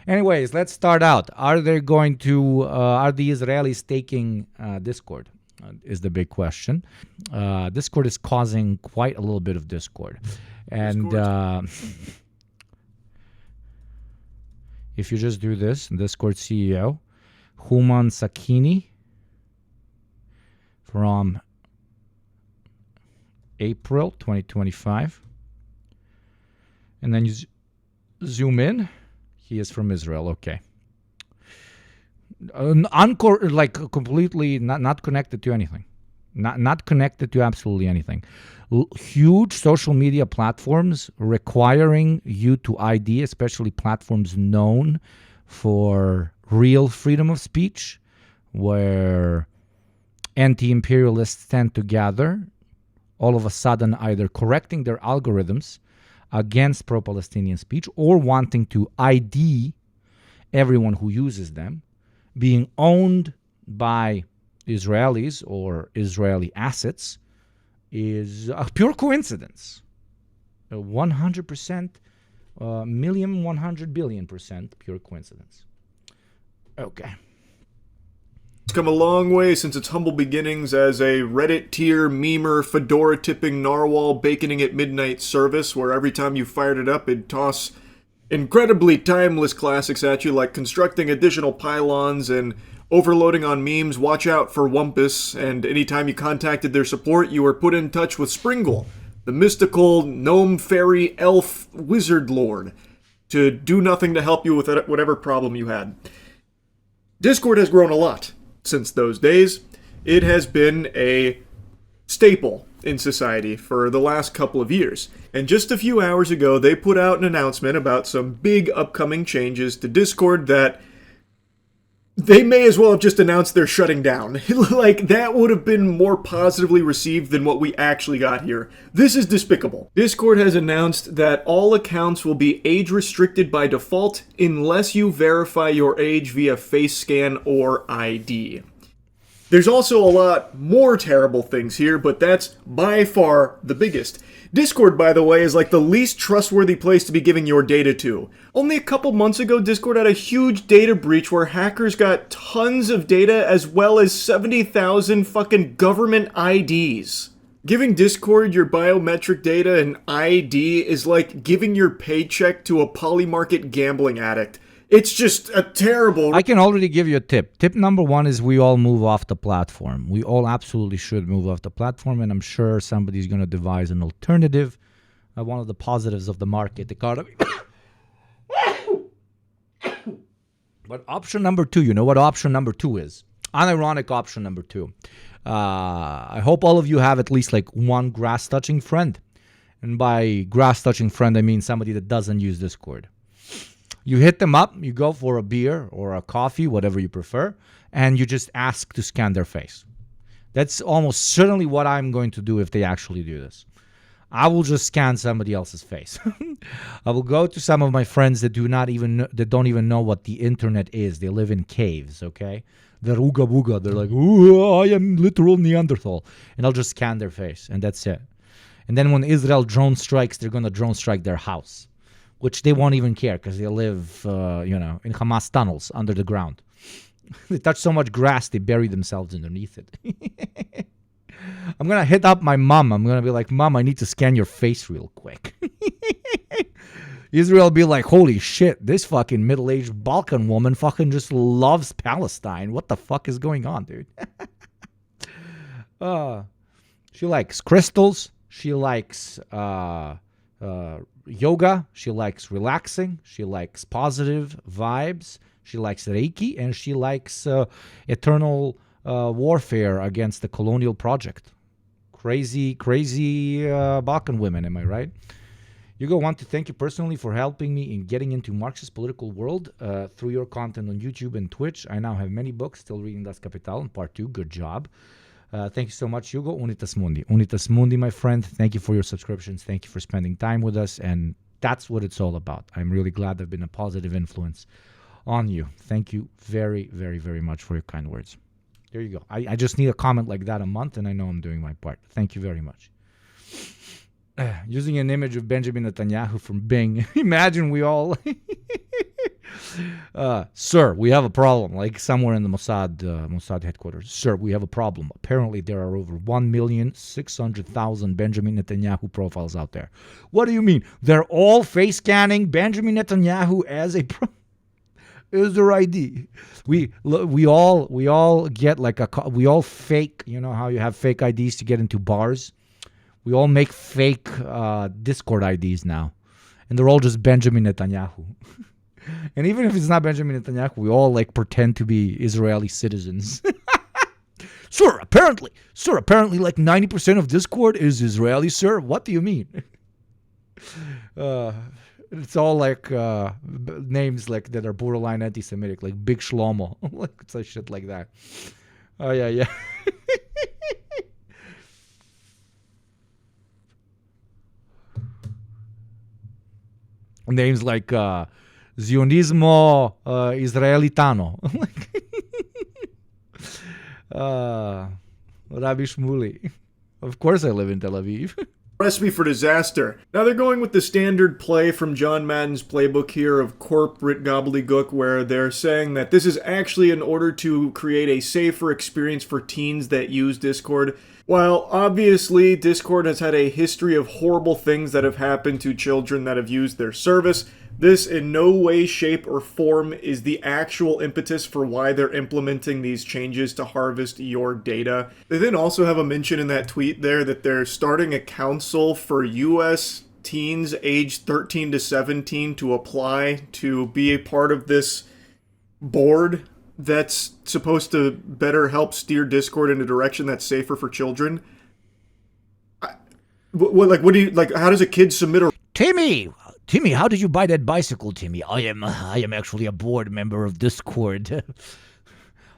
Anyways, let's start out. Are the Israelis taking Discord? Is the big question. Discord is causing quite a little bit of discord. And if you just do this, Discord CEO, Human Sakini, from April 2025. And then you zoom in. He is from Israel. Okay. Completely not connected to anything. Not connected to absolutely anything. Huge social media platforms requiring you to ID, especially platforms known for real freedom of speech, where anti-imperialists tend to gather, all of a sudden either correcting their algorithms against pro-Palestinian speech or wanting to ID everyone who uses them, being owned by Israelis or Israeli assets, is a pure coincidence. 100%, 100,000,000,000% pure coincidence. Okay. It's come a long way since its humble beginnings as a Reddit tier, memer, fedora-tipping narwhal baconing at midnight service, where every time you fired it up, it'd toss incredibly timeless classics at you, like constructing additional pylons and overloading on memes, watch out for Wumpus, and anytime you contacted their support, you were put in touch with Springle, the mystical gnome fairy elf wizard lord, to do nothing to help you with whatever problem you had. Discord has grown a lot since those days. It has been a staple in society for the last couple of years. And just a few hours ago, they put out an announcement about some big upcoming changes to Discord that they may as well have just announced they're shutting down. Like, that would have been more positively received than what we actually got here. This is despicable. Discord has announced that all accounts will be age restricted by default unless you verify your age via face scan or ID. There's also a lot more terrible things here, but that's by far the biggest. Discord, by the way, is like the least trustworthy place to be giving your data to. Only a couple months ago, Discord had a huge data breach where hackers got tons of data as well as 70,000 fucking government IDs. Giving Discord your biometric data and ID is like giving your paycheck to a polymarket gambling addict. It's just a terrible... I can already give you a tip. Tip number one is we all move off the platform. We all absolutely should move off the platform, and I'm sure somebody's going to devise an alternative. One of the positives of the market economy. But option number two, you know what option number two is? Unironic option number two. I hope all of you have at least like one grass-touching friend. And by grass-touching friend, I mean somebody that doesn't use Discord. You hit them up, you go for a beer or a coffee, whatever you prefer, and you just ask to scan their face. That's almost certainly what I'm going to do if they actually do this. I will just scan somebody else's face. I will go to some of my friends that don't even know what the internet is. They live in caves, okay? They're ooga booga. They're like, ooh, I am literal Neanderthal. And I'll just scan their face, and that's it. And then when Israel drone strikes, they're going to drone strike their house, which they won't even care because they live, in Hamas tunnels under the ground. They touch so much grass, they bury themselves underneath it. I'm going to hit up my mom. I'm going to be like, Mom, I need to scan your face real quick. Israel will be like, holy shit, this fucking middle-aged Balkan woman fucking just loves Palestine. What the fuck is going on, dude? She likes crystals. She likes yoga. She likes relaxing. She likes positive vibes. She likes Reiki. And she likes eternal warfare against the colonial project. Crazy Balkan women, am I right? Hugo, want to thank you personally for helping me in getting into Marxist political world through your content on YouTube and Twitch. I now have many books, still reading Das Kapital in part 2. Good job. Thank you so much, Hugo. Unitas Mundi. Unitas Mundi, my friend. Thank you for your subscriptions. Thank you for spending time with us. And that's what it's all about. I'm really glad I've been a positive influence on you. Thank you very, very, very much for your kind words. There you go. I just need a comment like that a month, and I know I'm doing my part. Thank you very much. Using an image of Benjamin Netanyahu from Bing. Imagine we all... Sir, we have a problem. Like somewhere in the Mossad headquarters. Sir, we have a problem. Apparently, there are over 1,600,000 Benjamin Netanyahu profiles out there. What do you mean? They're all face scanning Benjamin Netanyahu as a their ID. We all get like we all fake. You know how you have fake IDs to get into bars. We all make fake Discord IDs now, and they're all just Benjamin Netanyahu. And even if it's not Benjamin Netanyahu, we all like pretend to be Israeli citizens. Sir, apparently like 90% of Discord is Israeli, sir. What do you mean? It's all like names like that are borderline anti-Semitic, like Big Shlomo, like such shit like that. Oh yeah. Names like Zionismo Israelitano. Rabbi Shmuli. Of course I live in Tel Aviv. Recipe for disaster. Now they're going with the standard play from John Madden's playbook here of corporate gobbledygook, where they're saying that this is actually in order to create a safer experience for teens that use Discord. While obviously Discord has had a history of horrible things that have happened to children that have used their service, this in no way, shape, or form is the actual impetus for why they're implementing these changes to harvest your data. They then also have a mention in that tweet there that they're starting a council for U.S. teens aged 13 to 17 to apply to be a part of this board that's supposed to better help steer Discord in a direction that's safer for children. What do you like? How does a kid submit a Timmy, how did you buy that bicycle, Timmy? I am actually a board member of Discord.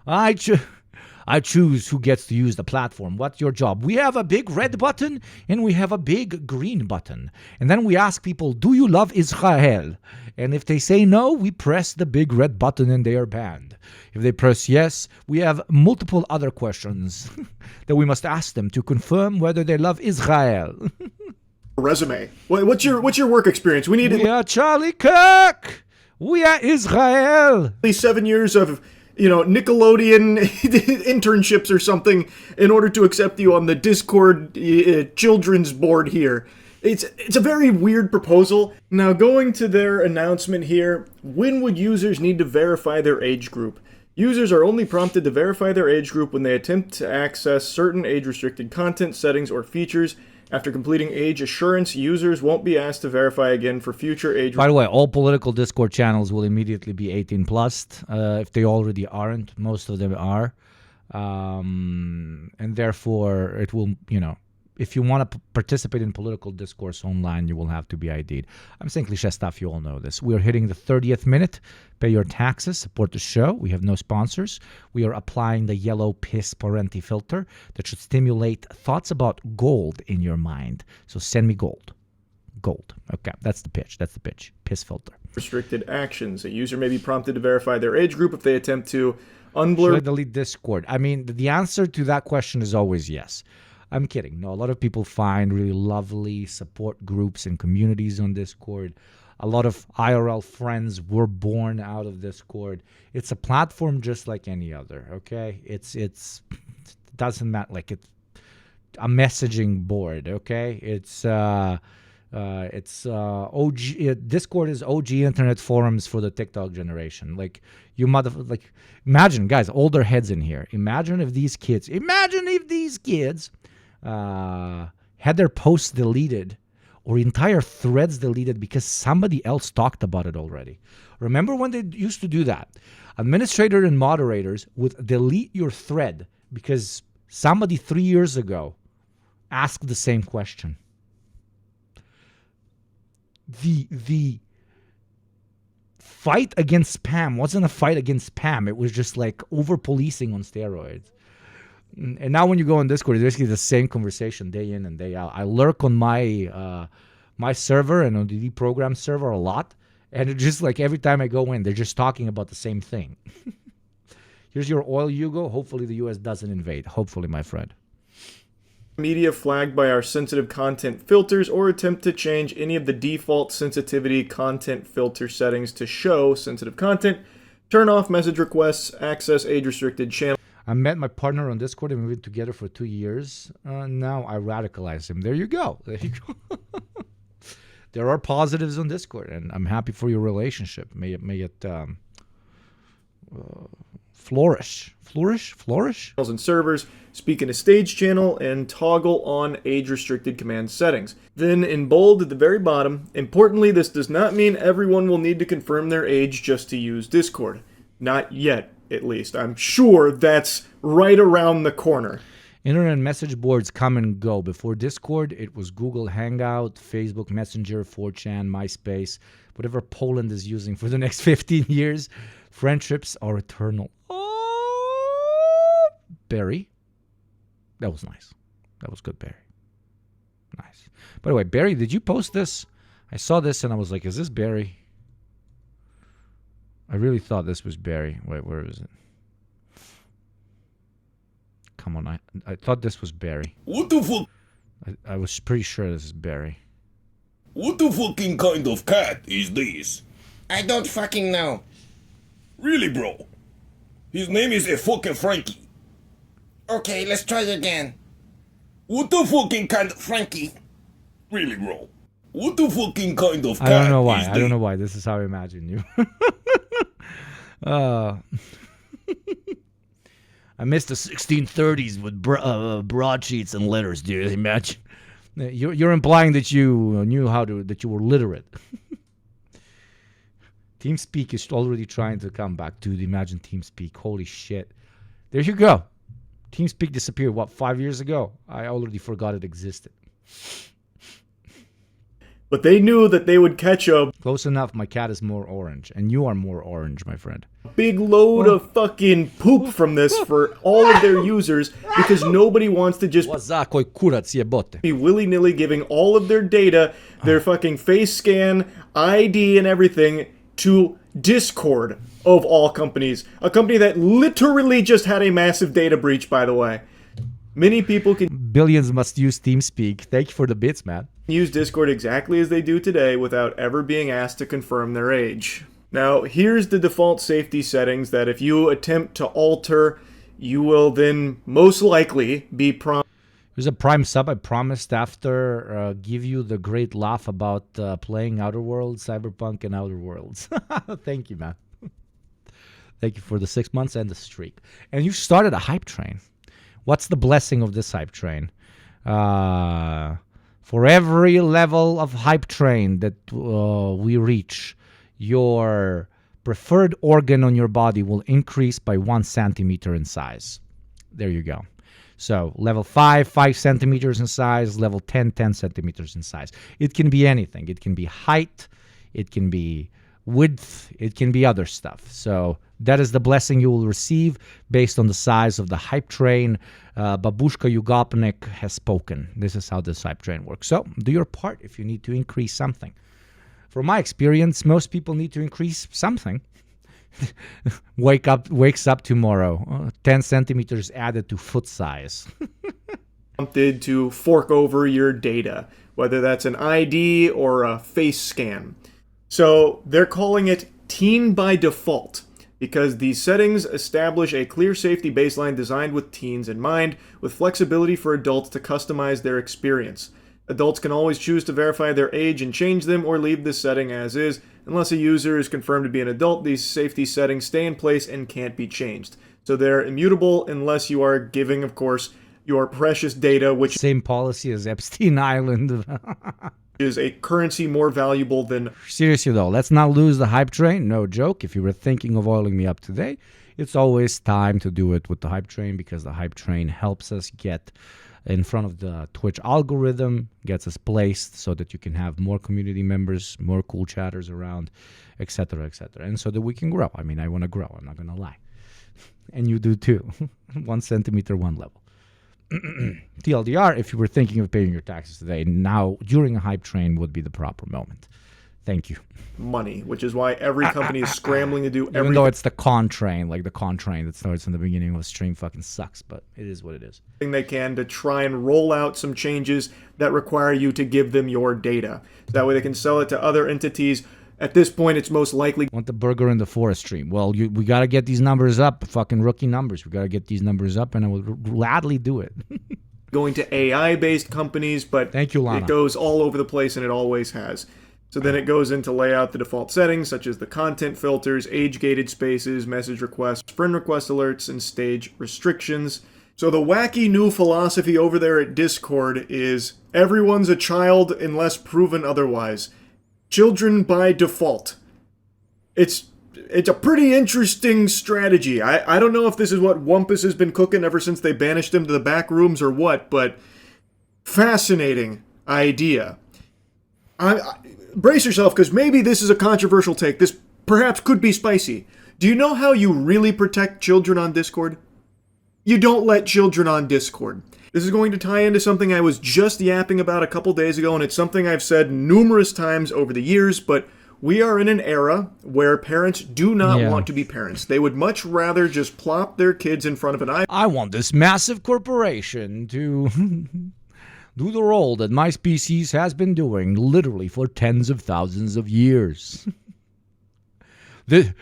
I choose who gets to use the platform. What's your job? We have a big red button and we have a big green button. And then we ask people, do you love Israel? And if they say no, we press the big red button and they are banned. If they press yes, we have multiple other questions that we must ask them to confirm whether they love Israel. resume? What's your work experience? We are Charlie Kirk. We are Israel. At least 7 years of Nickelodeon internships or something in order to accept you on the Discord children's board here. It's a very weird proposal. Now, going to their announcement here, when would users need to verify their age group? Users are only prompted to verify their age group when they attempt to access certain age-restricted content, settings, or features. After completing age assurance, users won't be asked to verify again for future age. By the way, all political Discord channels will immediately be 18 plus if they already aren't. Most of them are. And therefore, it will, if you want to participate in political discourse online, you will have to be ID'd. I'm saying cliche stuff. You all know this. We are hitting the 30th minute. Pay your taxes. Support the show. We have no sponsors. We are applying the yellow piss parenti filter that should stimulate thoughts about gold in your mind. So send me gold. Gold. Okay, that's the pitch. Piss filter. Restricted actions. A user may be prompted to verify their age group if they attempt to unblur. Should I delete Discord? I mean, the answer to that question is always yes. I'm kidding. No, a lot of people find really lovely support groups and communities on Discord. A lot of IRL friends were born out of Discord. It's a platform just like any other, okay? It doesn't matter, like it's a messaging board, okay? It's OG. Discord is OG internet forums for the TikTok generation. Like imagine, guys, older heads in here. Imagine if these kids had their posts deleted or entire threads deleted because somebody else talked about it already. Remember when they used to do that? Administrators and moderators would delete your thread because somebody 3 years ago asked the same question. The fight against spam wasn't a fight against spam. It was just like over-policing on steroids. And now when you go on Discord, it's basically the same conversation day in and day out. I lurk on my my server and on the program server a lot. And it's just like every time I go in, they're just talking about the same thing. Here's your oil, Hugo. Hopefully the U.S. doesn't invade. Hopefully, my friend. media flagged by our sensitive content filters or attempt to change any of the default sensitivity content filter settings to show sensitive content, turn off message requests, access age-restricted channels. I met my partner on Discord and we've been together for 2 years. Now I radicalize him. There you go. There you go. There are positives on Discord, and I'm happy for your relationship. May it flourish. And servers, speak in a stage channel, and toggle on age-restricted command settings. Then in bold at the very bottom, importantly, this does not mean everyone will need to confirm their age just to use Discord. Not yet, at least. I'm sure that's right around the corner. Internet message boards come and go. Before Discord, it was Google Hangout, Facebook Messenger, 4chan, MySpace, whatever Poland is using for the next 15 years. Friendships are eternal. Oh, Barry. That was nice. That was good, Barry. Nice. By the way, Barry, did you post this? I saw this and I was like, is this Barry? I really thought this was Barry. Wait, where is it? Come on, I thought this was Barry. What the fuck? I was pretty sure this is Barry. What the fucking kind of cat is this? I don't fucking know. Really, bro? His name is a fucking Frankie. Okay, let's try again. What the fucking kind of... Frankie. Really, bro? What the fucking kind of cat I don't know why. is I this? don't know why. This is how I imagine you. I missed the 1630s with broadsheets and letters, dude. Imagine. You're implying that you knew that you were literate. TeamSpeak is already trying to come back, dude. Imagine TeamSpeak. Holy shit. There you go. TeamSpeak disappeared, 5 years ago? I already forgot it existed. But they knew that they would catch a Close enough. My cat is more orange, and you are more orange, my friend. big load of fucking poop from this for all of their users because nobody wants to just be willy-nilly giving all of their data, their fucking face scan, ID, and everything to Discord, of all companies. A company that literally just had a massive data breach, by the way. Many people can Billions must use TeamSpeak. Thank you for the bits, man. use Discord exactly as they do today without ever being asked to confirm their age. Now, here's the default safety settings that if you attempt to alter, you will then most likely be prompted. Here's a Prime sub. I promised after give you the great laugh about playing Outer Worlds, Cyberpunk, and Outer Worlds. Thank you, man. Thank you for the 6 months and the streak. And you started a hype train. What's the blessing of this hype train? For every level of hype train that we reach, your preferred organ on your body will increase by 1 centimeter in size. There you go. So level 5, 5 centimeters in size. Level 10, 10 centimeters in size. It can be anything. It can be height. It can be width. It can be other stuff. So that is the blessing you will receive based on the size of the hype train. Babushka Yugopnik has spoken. This is how this hype train works. So do your part if you need to increase something. From my experience, most people need to increase something. Wakes up tomorrow. 10 centimeters added to foot size. prompted to fork over your data, whether that's an ID or a face scan. So they're calling it teen by default because these settings establish a clear safety baseline designed with teens in mind, with flexibility for adults to customize their experience. Adults can always choose to verify their age and change them or leave this setting as is. Unless a user is confirmed to be an adult, these safety settings stay in place and can't be changed. So they're immutable unless you are giving, of course, your precious data, which Same policy as Epstein Island. is a currency more valuable than... Seriously though, let's not lose the hype train. No joke. If you were thinking of oiling me up today, it's always time to do it with the hype train because the hype train helps us get in front of the Twitch algorithm, gets us placed so that you can have more community members, more cool chatters around, etc., etc. And so that we can grow. I mean, I want to grow. I'm not going to lie. And you do too. 1 centimeter, 1 level. TLDR, if you were thinking of paying your taxes today, now during a hype train would be the proper moment. Thank you. money, which is why every company is scrambling to do Even everything though it's the con train, like the con train that starts in the beginning of a stream fucking sucks, but it is what it is. they can to try and roll out some changes that require you to give them your data. That way they can sell it to other entities. At this point, it's most likely Want the burger in the forest stream. Well, we got to get these numbers up, fucking rookie numbers. We got to get these numbers up, and I will gladly do it. going to AI-based companies, but Thank you, Lana. it goes all over the place, and it always has. So then it goes into lay out the default settings, such as the content filters, age-gated spaces, message requests, friend request alerts, and stage restrictions. So the wacky new philosophy over there at Discord is everyone's a child unless proven otherwise. Children by default. It's a pretty interesting strategy. I don't know if this is what Wumpus has been cooking ever since they banished him to the back rooms or what, but fascinating idea. Brace yourself, because maybe this is a controversial take. This perhaps could be spicy. Do you know how you really protect children on Discord? You don't let children on Discord. This is going to tie into something I was just yapping about a couple days ago, and it's something I've said numerous times over the years, but we are in an era where parents do not want to be parents. They would much rather just plop their kids in front of an iPad. I want this massive corporation to do the role that my species has been doing literally for tens of thousands of years. The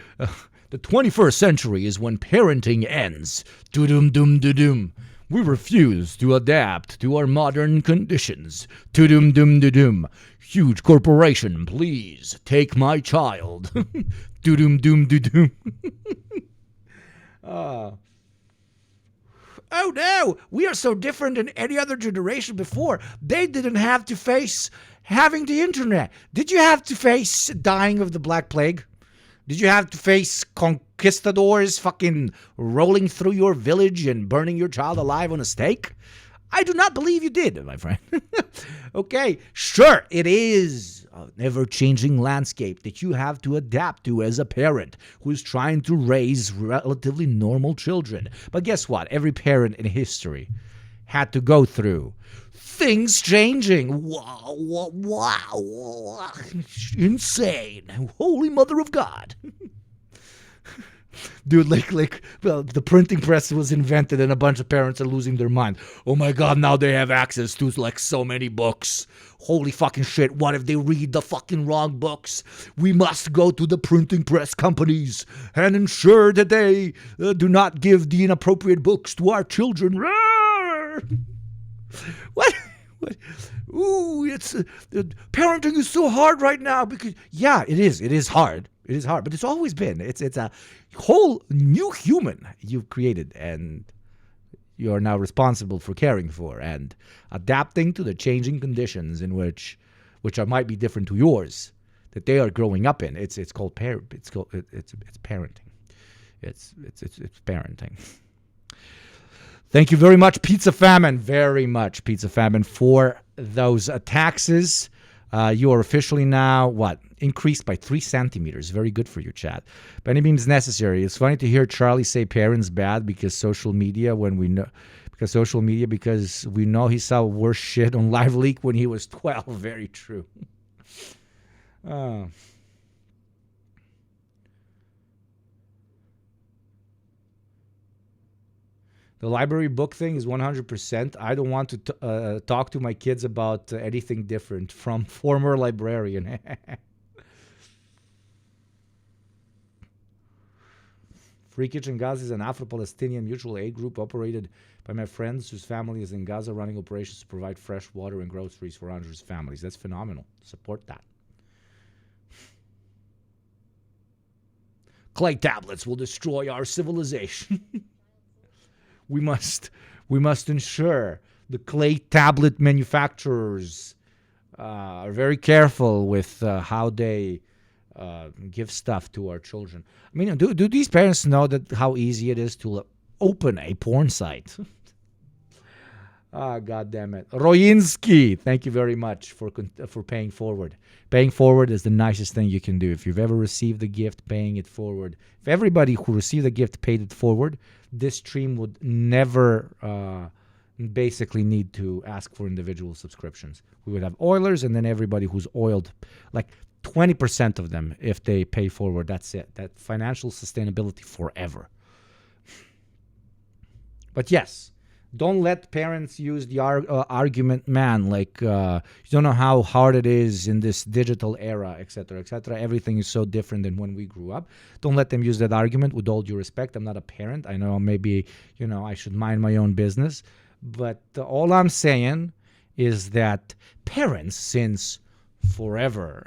21st century is when parenting ends. Do-dum-dum-do-dum. We refuse to adapt to our modern conditions. Do-dum-dum-do-dum. Huge corporation, please take my child. Do-dum-dum-do-dum. Oh no, we are so different than any other generation before. They didn't have to face having the internet. Did you have to face dying of the Black Plague? Did you have to face conquistadors fucking rolling through your village and burning your child alive on a stake? I do not believe you did, my friend. Okay, sure, it is an ever-changing landscape that you have to adapt to as a parent who's trying to raise relatively normal children. But guess what? Every parent in history had to go through things changing. Wow. Insane. Holy Mother of God. Dude, well, the printing press was invented and a bunch of parents are losing their mind. Oh my God, now they have access to like so many books. Holy fucking shit, what if they read the fucking wrong books? We must go to the printing press companies and ensure that they do not give the inappropriate books to our children. What? Ooh, it's parenting is so hard right now because it is hard. It is hard, but it's always been. It's a whole new human you've created, and you are now responsible for caring for and adapting to the changing conditions in which might be different to yours that they are growing up in. It's called parenting. It's parenting. Thank you very much, Pizza Famine. Very much, Pizza Famine, for those taxes. You are officially now, increased by 3 centimeters. Very good for you, chat. By any means necessary. It's funny to hear Charlie say parents bad because social media because we know he saw worse shit on Live Leak when he was 12. Very true. The library book thing is 100%. I don't want to talk to my kids about anything different from former librarian. Free Kitchen Gaza is an Afro-Palestinian mutual aid group operated by my friends whose family is in Gaza, running operations to provide fresh water and groceries for hundreds of families. That's phenomenal. Support that. Clay tablets will destroy our civilization. We must ensure the clay tablet manufacturers are very careful with how they give stuff to our children. I mean, do these parents know that how easy it is to open a porn site? God damn it. Royinski, thank you very much for paying forward. Paying forward is the nicest thing you can do. If you've ever received a gift, paying it forward. If everybody who received a gift paid it forward, this stream would never basically need to ask for individual subscriptions. We would have oilers, and then everybody who's oiled, like 20% of them, if they pay forward, that's it. That financial sustainability forever. But yes, don't let parents use the argument, man, like you don't know how hard it is in this digital era, etc., etc. Everything is so different than when we grew up. Don't let them use that argument. With all due respect, I'm not a parent. I know maybe, I should mind my own business. But all I'm saying is that parents, since forever,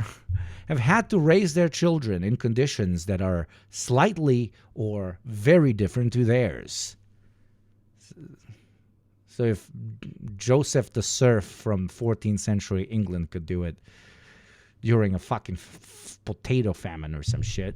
have had to raise their children in conditions that are slightly or very different to theirs. So if Joseph the Serf from 14th century England could do it during a fucking potato famine or some shit,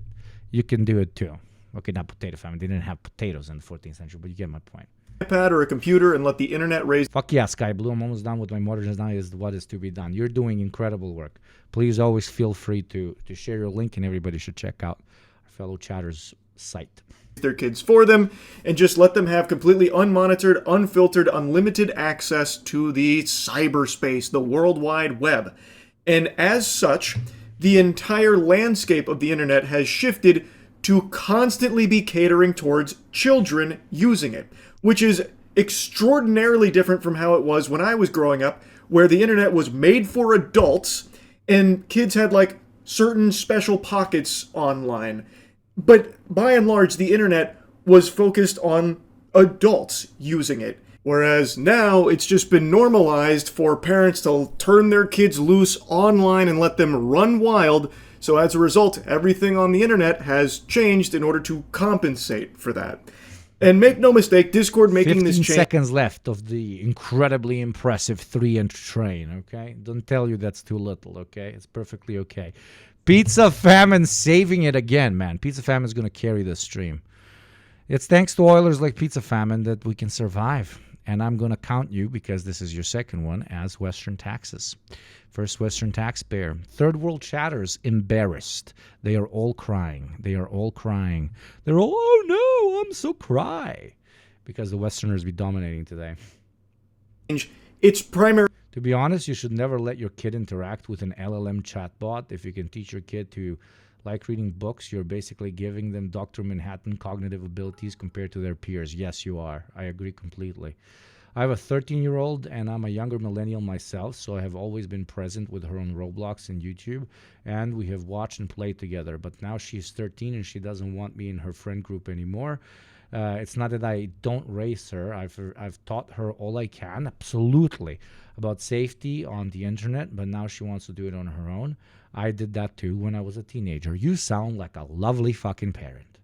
you can do it too. Okay, not potato famine. They didn't have potatoes in the 14th century, but you get my point. iPad or a computer and let the internet raise. Fuck yeah, Sky Blue. I'm almost done with my motor just now. Is what is to be done. You're doing incredible work. Please always feel free to share your link, and everybody should check out our fellow chatters' site. Their kids for them, and just let them have completely unmonitored, unfiltered, unlimited access to the cyberspace, the World Wide Web. And as such, the entire landscape of the internet has shifted to constantly be catering towards children using it, which is extraordinarily different from how it was when I was growing up, where the internet was made for adults and kids had like certain special pockets online. But by and large, the internet was focused on adults using it. Whereas now it's just been normalized for parents to turn their kids loose online and let them run wild. So as a result, everything on the internet has changed in order to compensate for that. And make no mistake, Discord making this change. 15 seconds left of the incredibly impressive 3-inch train, okay? Don't tell you that's too little, okay? It's perfectly okay. Pizza Famine saving it again, man. Pizza Famine is going to carry this stream. It's thanks to Oilers like Pizza Famine that we can survive. And I'm going to count you, because this is your second one, as Western taxes. First Western taxpayer. Third world chatters embarrassed. They are all crying. They are all crying. They're all, oh no, I'm so cry. Because the Westerners be dominating today. Its primary. To be honest, you should never let your kid interact with an LLM chatbot. If you can teach your kid to like reading books, you're basically giving them Dr. Manhattan cognitive abilities compared to their peers. Yes, you are. I agree completely. I have a 13-year-old, and I'm a younger millennial myself, so I have always been present with her on Roblox and YouTube, and we have watched and played together. But now she's 13, and she doesn't want me in her friend group anymore. It's not that I don't raise her. I've taught her all I can, absolutely, about safety on the internet, but now she wants to do it on her own. I did that too when I was a teenager. You sound like a lovely fucking parent.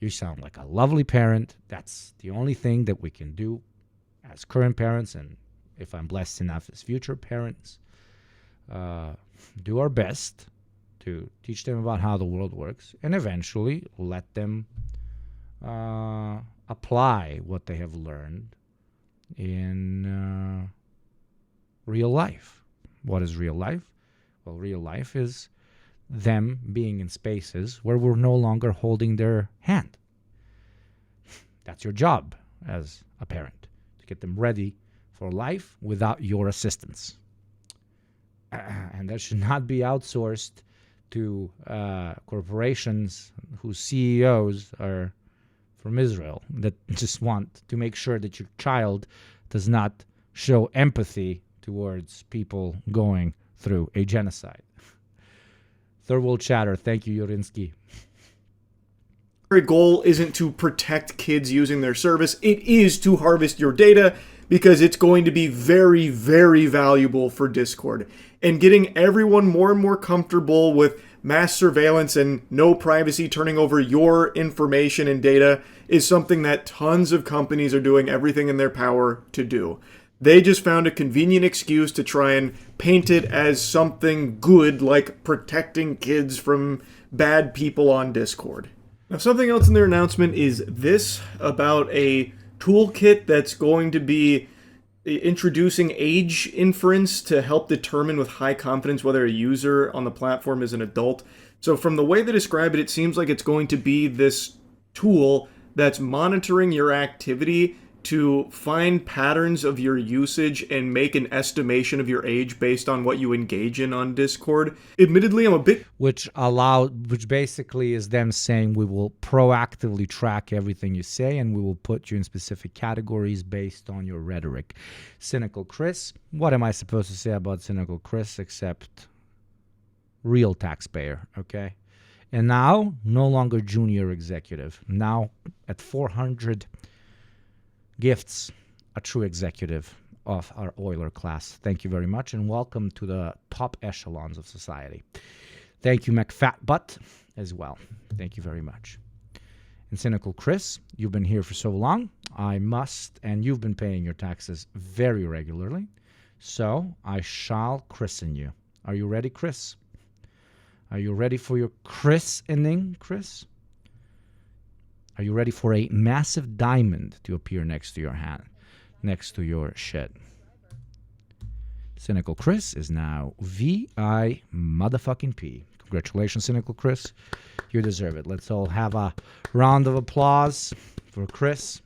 You sound like a lovely parent. That's the only thing that we can do as current parents, and if I'm blessed enough as future parents, do our best to teach them about how the world works, and eventually let them apply what they have learned in real life. What is real life? Well, real life is them being in spaces where we're no longer holding their hand. That's your job as a parent, to get them ready for life without your assistance. And that should not be outsourced to corporations whose CEOs are from Israel, that just want to make sure that your child does not show empathy towards people going through a genocide. Third world chatter. Thank you, Yurinsky. Our goal isn't to protect kids using their service. It is to harvest your data, because it's going to be very, very valuable for Discord. And getting everyone more and more comfortable with mass surveillance and no privacy turning over your information and data is something that tons of companies are doing everything in their power to do. They just found a convenient excuse to try and paint it as something good, like protecting kids from bad people on Discord. Now, something else in their announcement is this about a toolkit that's going to be introducing age inference to help determine with high confidence whether a user on the platform is an adult. So from the way they describe it, it seems like it's going to be this tool that's monitoring your activity to find patterns of your usage and make an estimation of your age based on what you engage in on Discord. Admittedly, I'm a bit... Which basically is them saying we will proactively track everything you say and we will put you in specific categories based on your rhetoric. Cynical Chris, what am I supposed to say about Cynical Chris except real taxpayer, okay? And now, no longer junior executive. Now, at 400 gifts, a true executive of our Euler class. Thank you very much, and welcome to the top echelons of society. Thank you, McFatbutt, as well. Thank you very much. And Cynical Chris, you've been here for so long, and you've been paying your taxes very regularly, so I shall christen you. Are you ready, Chris? Are you ready for your christening, Chris? Are you ready for a massive diamond to appear next to your hand, next to your shit? Cynical Chris is now V.I. motherfucking P. Congratulations, Cynical Chris. You deserve it. Let's all have a round of applause for Chris,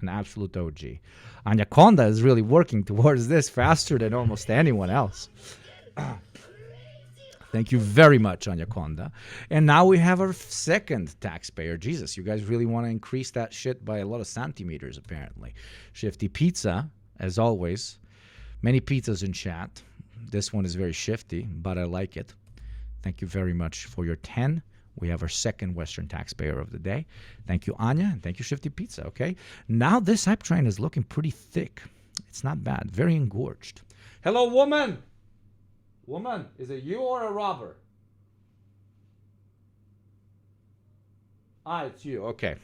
an absolute OG. Anaconda is really working towards this faster than almost anyone else. Thank you very much, Anaconda. And now we have our second taxpayer. Jesus, you guys really want to increase that shit by a lot of centimeters, apparently. Shifty Pizza, as always. Many pizzas in chat. This one is very shifty, but I like it. Thank you very much for your 10. We have our second Western taxpayer of the day. Thank you, Anya, and thank you, Shifty Pizza, okay? Now this hype train is looking pretty thick. It's not bad. Very engorged. Hello, woman! Woman, is it you or a robber? It's you. Okay.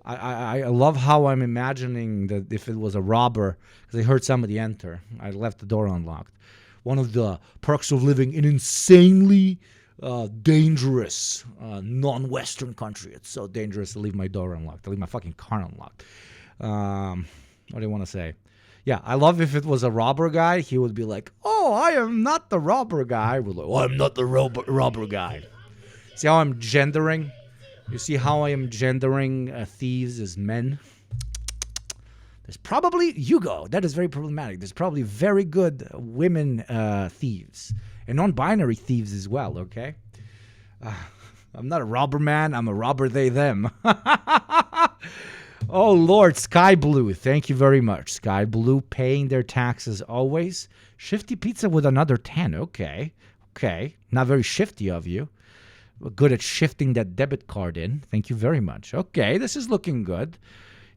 I love how I'm imagining that if it was a robber, because I heard somebody enter. I left the door unlocked. One of the perks of living in insanely dangerous non-Western country. It's so dangerous to leave my door unlocked. To leave my fucking car unlocked. What do you want to say? Yeah, I love if it was a robber guy, he would be like, oh, I am not the robber guy. We're like, oh, I'm not the robber guy. See how I'm gendering? You see how I am gendering thieves as men? There's probably, Hugo, that is very problematic. There's probably very good women thieves and non-binary thieves as well, okay? I'm not a robber man, I'm a robber they, them. Oh, Lord, Sky Blue. Thank you very much. Sky Blue paying their taxes always. Shifty Pizza with another 10. Okay. Not very shifty of you. Good at shifting that debit card in. Thank you very much. Okay, this is looking good.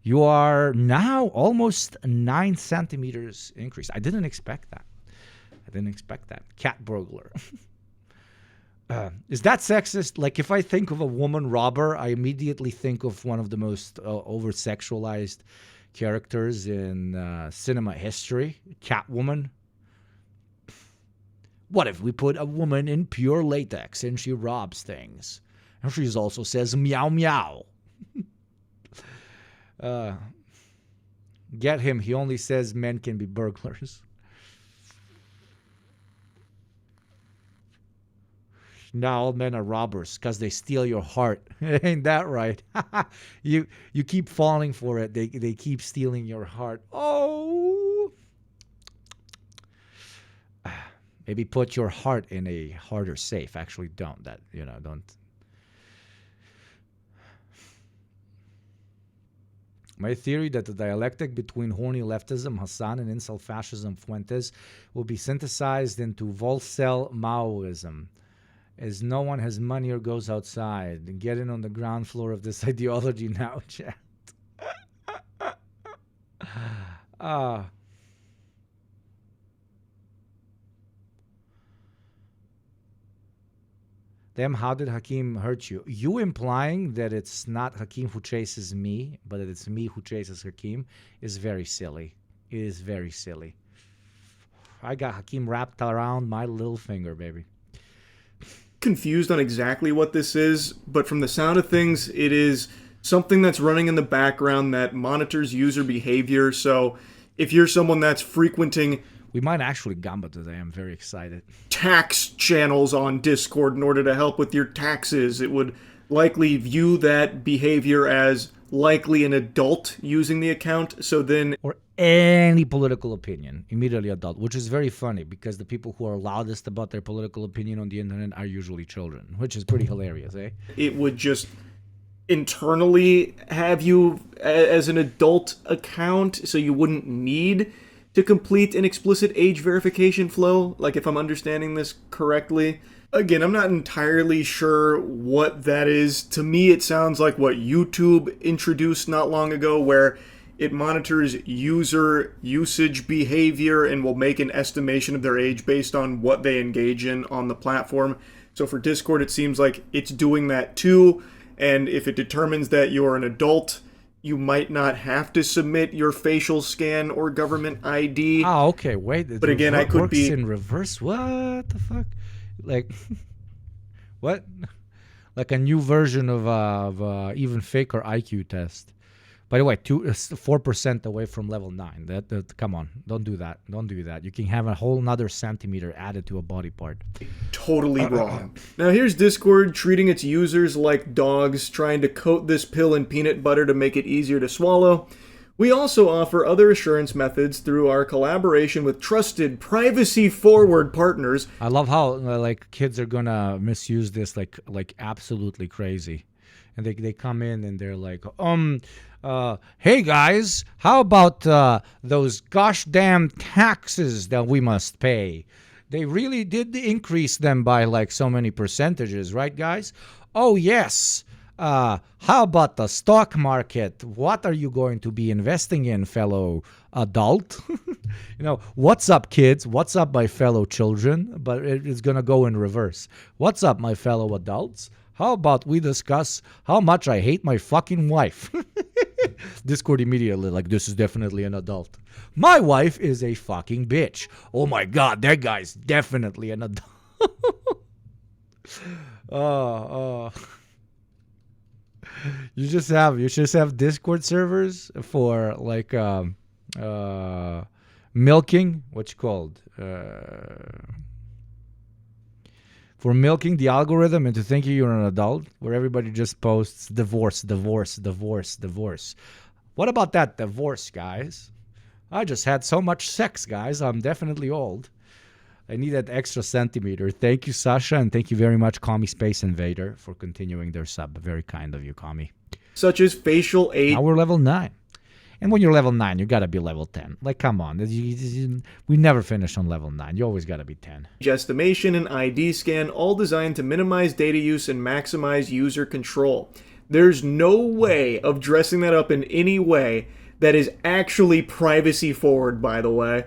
You are now almost 9 centimeters increase. I didn't expect that. Cat burglar. Is that sexist? Like, if I think of a woman robber, I immediately think of one of the most over-sexualized characters in cinema history, Catwoman. What if we put a woman in pure latex and she robs things? And she also says meow meow. Get him. He only says men can be burglars. Now all men are robbers because they steal your heart. Ain't that right? You keep falling for it. They keep stealing your heart. Oh. Maybe put your heart in a harder safe. Actually, don't. Don't. My theory that the dialectic between horny leftism, Hassan, and incel fascism, Fuentes, will be synthesized into Volcel Maoism. As no one has money or goes outside. Get in on the ground floor of this ideology now, chat. Damn, how did Hakeem hurt you? You implying that it's not Hakeem who chases me, but that it's me who chases Hakeem is very silly. It is very silly. I got Hakeem wrapped around my little finger, baby. Confused on exactly what this is, but from the sound of things, it is something that's running in the background that monitors user behavior. So if you're someone that's frequenting... We might actually gamba today. I'm very excited. Tax channels on Discord in order to help with your taxes, it would likely view that behavior as likely an adult using the account. So then, Or any political opinion, immediately adult, which is very funny because the people who are loudest about their political opinion on the internet are usually children, which is pretty hilarious, eh? it would just internally have you as an adult account, so you wouldn't need to complete an explicit age verification flow, like if I'm understanding this correctly. Again, I'm not entirely sure what that is. To me, it sounds like what YouTube introduced not long ago, where it monitors user usage behavior and will make an estimation of their age based on what they engage in on the platform. So for Discord, it seems like it's doing that too. And if it determines that you're an adult, you might not have to submit your facial scan or government ID. Oh, okay. Wait. But again, I could works be in reverse. What the fuck? Like, what? Like a new version of even faker IQ test. By the way, 4% away from level 9. That come on, don't do that. Don't do that. You can have a whole nother centimeter added to a body part. totally wrong. Now here's Discord treating its users like dogs, trying to coat this pill in peanut butter to make it easier to swallow. We also offer other assurance methods through our collaboration with trusted, privacy-forward partners. I love how like kids are gonna misuse this like absolutely crazy, and they come in and they're like, hey guys, how about those gosh damn taxes that we must pay? They really did increase them by like so many percentages, right, guys? Oh yes. How about the stock market? What are you going to be investing in, fellow adult? What's up, kids? What's up, my fellow children? But it's going to go in reverse. What's up, my fellow adults? How about we discuss how much I hate my fucking wife? Discord immediately, like, this is definitely an adult. My wife is a fucking bitch. Oh my God, that guy's definitely an adult. You just have Discord servers for like milking, what's called for milking the algorithm into thinking you're an adult, where everybody just posts divorce, divorce, divorce, divorce. What about that divorce, guys? I just had so much sex, guys. I'm definitely old. I need that extra centimeter. Thank you, Sasha, and thank you very much, Commie Space Invader, for continuing their sub. Very kind of you, Commie. Such as facial age. Now we're level 9. And when you're level 9, you gotta be level 10. Like, come on. We never finish on level 9. You always gotta be 10. Estimation and ID scan, all designed to minimize data use and maximize user control. There's no way of dressing that up in any way that is actually privacy forward, by the way.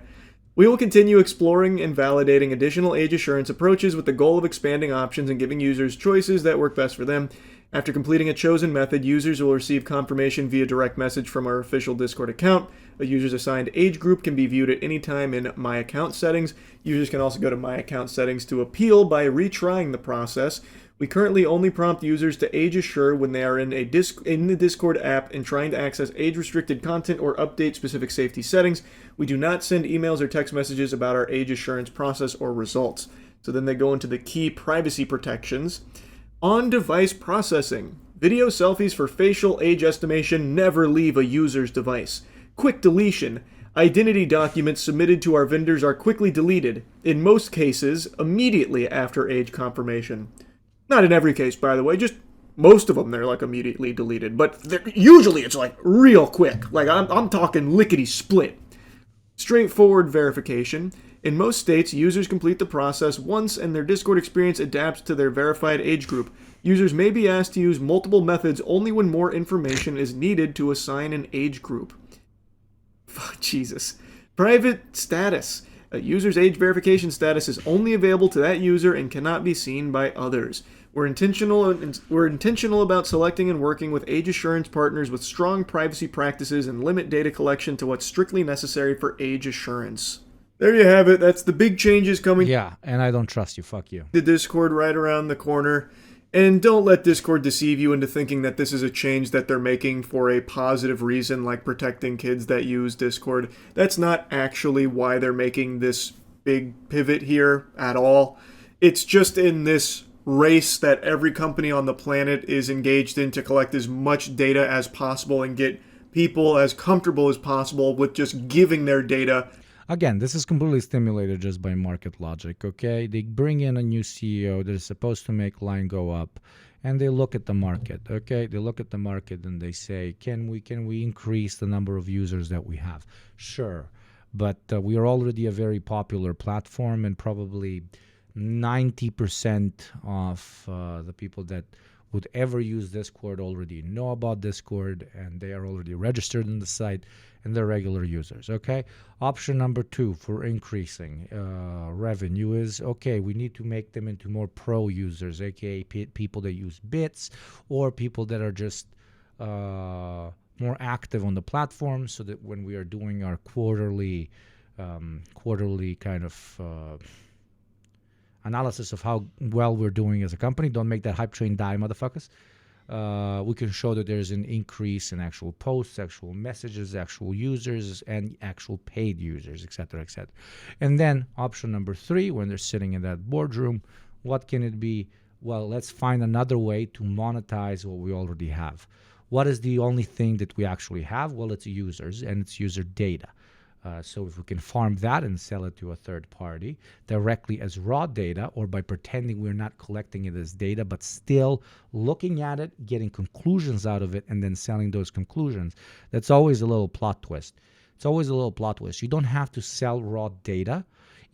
We will continue exploring and validating additional age assurance approaches with the goal of expanding options and giving users choices that work best for them. After completing a chosen method, users will receive confirmation via direct message from our official Discord account. A user's assigned age group can be viewed at any time in My Account Settings. Users can also go to My Account Settings to appeal by retrying the process. We currently only prompt users to age assure when they are in the Discord app and trying to access age-restricted content or update specific safety settings. We do not send emails or text messages about our age assurance process or results. So then they go into the key privacy protections. On-device processing. Video selfies for facial age estimation never leave a user's device. Quick deletion. Identity documents submitted to our vendors are quickly deleted, in most cases, immediately after age confirmation. Not in every case, by the way, just most of them they're like immediately deleted, but usually it's like real quick. Like I'm talking lickety-split. Straightforward verification. In most states, users complete the process once and their Discord experience adapts to their verified age group. Users may be asked to use multiple methods only when more information is needed to assign an age group. Fuck, Jesus. Private status. A user's age verification status is only available to that user and cannot be seen by others. We're intentional about selecting and working with age assurance partners with strong privacy practices and limit data collection to what's strictly necessary for age assurance. There you have it. That's the big changes coming. Yeah, and I don't trust you. Fuck you. The Discord right around the corner. And don't let Discord deceive you into thinking that this is a change that they're making for a positive reason, like protecting kids that use Discord. That's not actually why they're making this big pivot here at all. It's just in this race that every company on the planet is engaged in to collect as much data as possible and get people as comfortable as possible with just giving their data. Again, this is completely stimulated just by market logic, okay? They bring in a new CEO that is supposed to make line go up, and they look at the market, okay? They look at the market and they say, can we increase the number of users that we have? Sure, but we are already a very popular platform, and probably 90% of the people that would ever use Discord already know about Discord, and they are already registered in the site, and they're regular users, okay? Option number 2 for increasing revenue is, okay, we need to make them into more pro users, aka people that use bits, or people that are just more active on the platform, so that when we are doing our quarterly kind of analysis of how well we're doing as a company. Don't make that hype train die, motherfuckers. We can show that there's an increase in actual posts, actual messages, actual users, and actual paid users, etc., etc. And then option number 3, when they're sitting in that boardroom, what can it be? Well, let's find another way to monetize what we already have. What is the only thing that we actually have? Well, it's users, and it's user data. So if we can farm that and sell it to a third party directly as raw data, or by pretending we're not collecting it as data, but still looking at it, getting conclusions out of it, and then selling those conclusions, that's always a little plot twist. It's always a little plot twist. You don't have to sell raw data.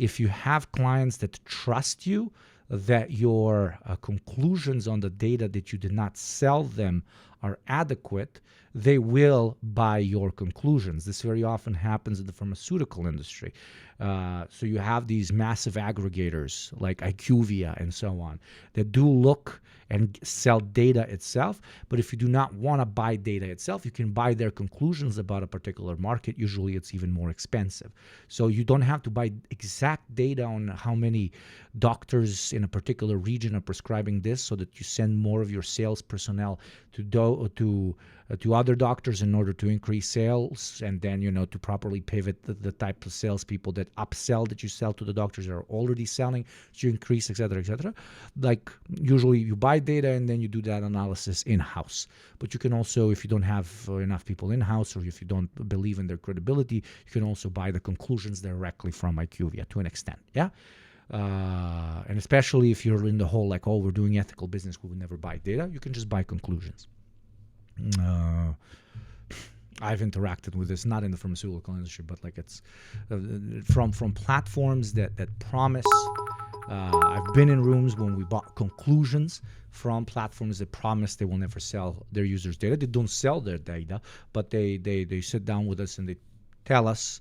If you have clients that trust you, that your conclusions on the data that you did not sell them are adequate, they will buy your conclusions. This very often happens in the pharmaceutical industry. So you have these massive aggregators like IQVIA and so on that do look and sell data itself. But if you do not want to buy data itself, you can buy their conclusions about a particular market. Usually it's even more expensive. So you don't have to buy exact data on how many doctors in a particular region are prescribing this, so that you send more of your sales personnel to other doctors in order to increase sales, and then, to properly pivot the type of salespeople that upsell that you sell to the doctors that are already selling to increase, etc., etc. Like, usually you buy data and then you do that analysis in-house. But you can also, if you don't have enough people in-house, or if you don't believe in their credibility, you can also buy the conclusions directly from IQVIA to an extent, yeah? And especially if you're in the whole, like, we're doing ethical business, we would never buy data, you can just buy conclusions. I've interacted with this, not in the pharmaceutical industry, but like it's from platforms that promise. I've been in rooms when we bought conclusions from platforms that promise they will never sell their users' data. They don't sell their data, but they sit down with us and they tell us,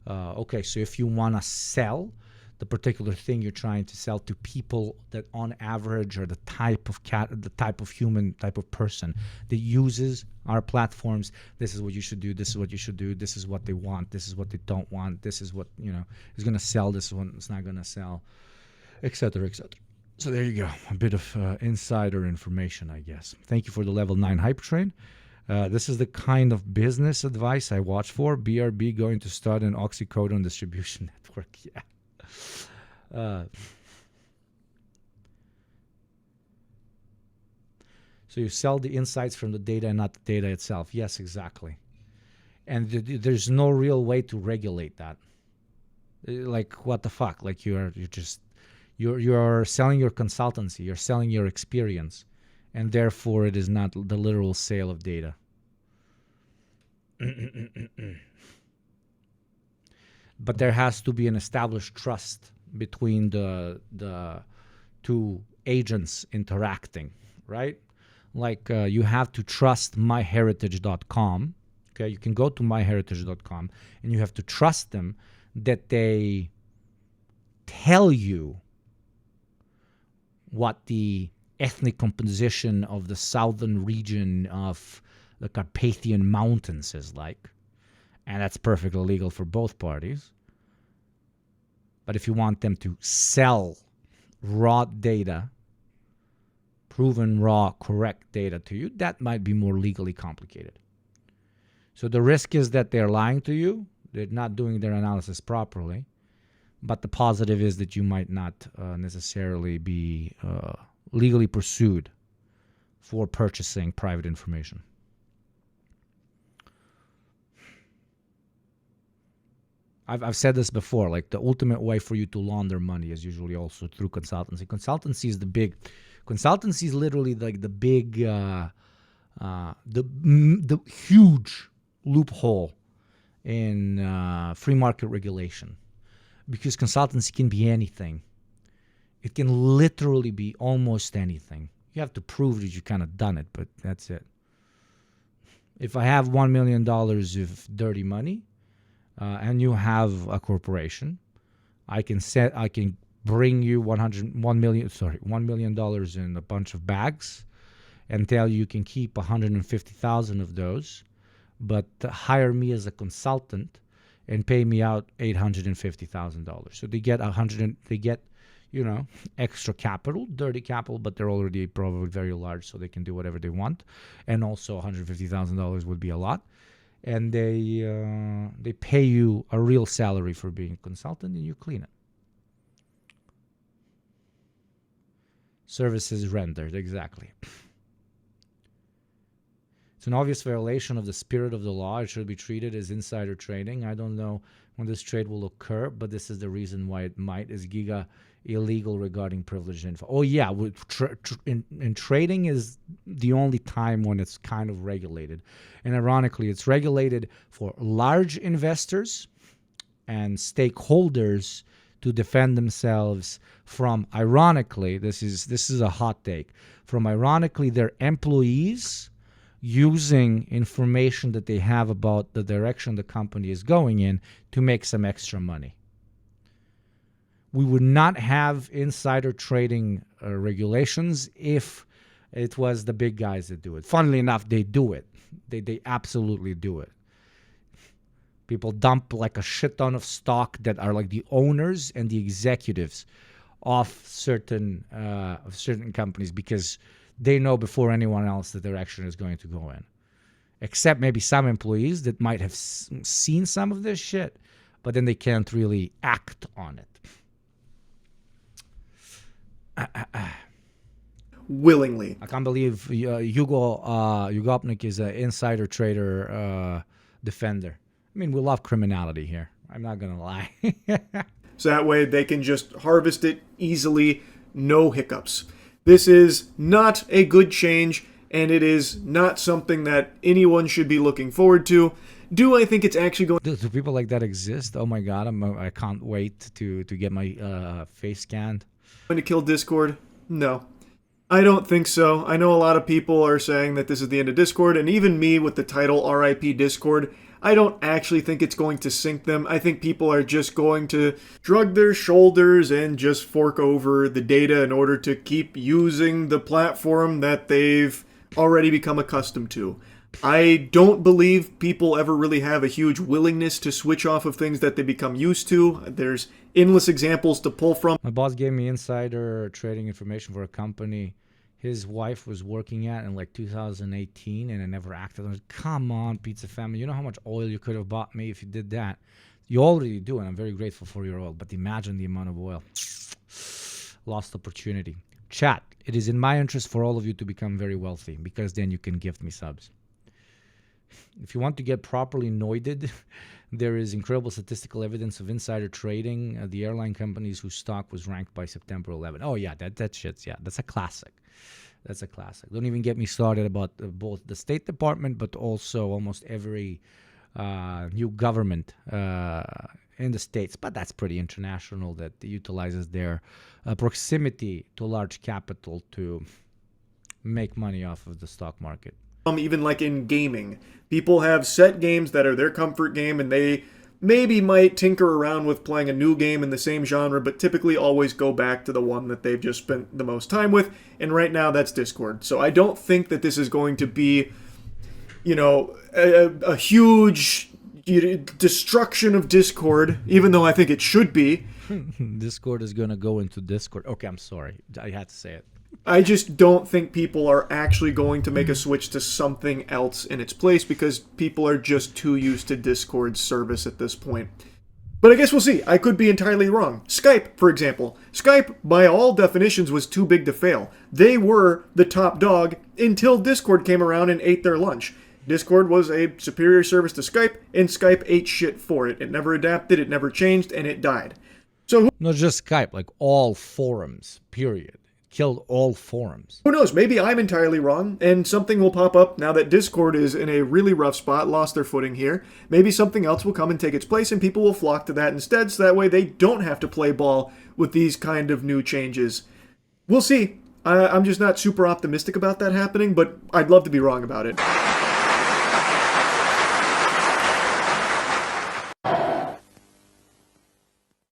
okay, so if you want to sell the particular thing you're trying to sell to people that on average are the type of human, type of person that uses our platforms, this is what you should do, this is what you should do, this is what they want, this is what they don't want, this is what is going to sell, this one is not going to sell, etc., etc. So there you go, a bit of insider information, I guess. Thank you for the level 9 hype train. This is the kind of business advice I watch for. BRB going to start an oxycodone distribution network. Yeah. So you sell the insights from the data and not the data itself. Yes, exactly. And there's no real way to regulate that. Like, what the fuck? Like, you're selling your consultancy, you're selling your experience, and therefore it is not the literal sale of data. But there has to be an established trust between the two agents interacting, right? Like, you have to trust myheritage.com. Okay, you can go to myheritage.com and you have to trust them that they tell you what the ethnic composition of the southern region of the Carpathian Mountains is like. And that's perfectly legal for both parties. But if you want them to sell raw data, proven raw, correct data to you, that might be more legally complicated. So the risk is that they're lying to you, they're not doing their analysis properly, but the positive is that you might not necessarily be legally pursued for purchasing private information. I've said this before, like the ultimate way for you to launder money is usually also through consultancy. Consultancy is literally like the big, the huge loophole in free market regulation, because consultancy can be anything. It can literally be almost anything. You have to prove that you kind of done it, but that's it. If I have $1 million of dirty money, and you have a corporation, I can bring you $1 million in a bunch of bags, and tell you can keep 150,000 of those, but hire me as a consultant and pay me out $850,000. So they get extra capital, dirty capital, but they're already probably very large, so they can do whatever they want. And also $150,000 would be a lot. And they pay you a real salary for being a consultant, and you clean it. Services rendered, exactly. It's an obvious violation of the spirit of the law. It should be treated as insider trading. I don't know when this trade will occur, but this is the reason why it might. Is Giga illegal regarding privileged info? Oh yeah, in trading is the only time when it's kind of regulated. And ironically, it's regulated for large investors and stakeholders to defend themselves from, ironically, this is a hot take, from ironically their employees using information that they have about the direction the company is going in to make some extra money. We would not have insider trading regulations if it was the big guys that do it. Funnily enough, they do it. They absolutely do it. People dump like a shit ton of stock that are like the owners and the executives of certain companies, because they know before anyone else that their action is going to go in. Except maybe some employees that might have seen some of this shit, but then they can't really act on it. Willingly. I can't believe Yugopnik is an insider trader defender. I mean, we love criminality here. I'm not going to lie. So that way they can just harvest it easily, no hiccups. This is not a good change, and it is not something that anyone should be looking forward to. Do I think it's actually going Do people like that exist? Oh my God, I can't wait to get my face scanned. to kill Discord? No. I don't think so. I know a lot of people are saying that this is the end of Discord, and even me with the title RIP Discord, I don't actually think it's going to sink them. I think people are just going to shrug their shoulders and just fork over the data in order to keep using the platform that they've already become accustomed to. I don't believe people ever really have a huge willingness to switch off of things that they become used to. There's endless examples to pull from. My boss gave me insider trading information for a company his wife was working at in like 2018, and I never acted on it. Come on, Pizza Family. You know how much oil you could have bought me if you did that? You already do, and I'm very grateful for your oil, but imagine the amount of oil. Lost opportunity. Chat, it is in my interest for all of you to become very wealthy, because then you can gift me subs. If you want to get properly noided, there is incredible statistical evidence of insider trading. The airline companies whose stock was ranked by September 11. Oh yeah, that shit's, yeah, that's a classic. That's a classic. Don't even get me started about both the State Department, but also almost every new government in the States. But that's pretty international, that utilizes their proximity to large capital to make money off of the stock market. Even like in gaming, people have set games that are their comfort game, and they maybe might tinker around with playing a new game in the same genre, but typically always go back to the one that they've just spent the most time with, and right now that's Discord. So I don't think that this is going to be, a huge destruction of Discord, even though I think it should be. Discord is going to go into Discord. Okay, I'm sorry. I had to say it. I just don't think people are actually going to make a switch to something else in its place, because people are just too used to Discord's service at this point. But I guess we'll see. I could be entirely wrong. Skype, for example. Skype, by all definitions, was too big to fail. They were the top dog until Discord came around and ate their lunch. Discord was a superior service to Skype, and Skype ate shit for it. It never adapted, it never changed, and it died. So Not just Skype, like all forums, period. Killed all forums. who knows? Maybe I'm entirely wrong, and something will pop up now that Discord is in a really rough spot, lost their footing here. Maybe something else will come and take its place, and people will flock to that instead, so that way they don't have to play ball with these kind of new changes. We'll see. I'm just not super optimistic about that happening, but I'd love to be wrong about it.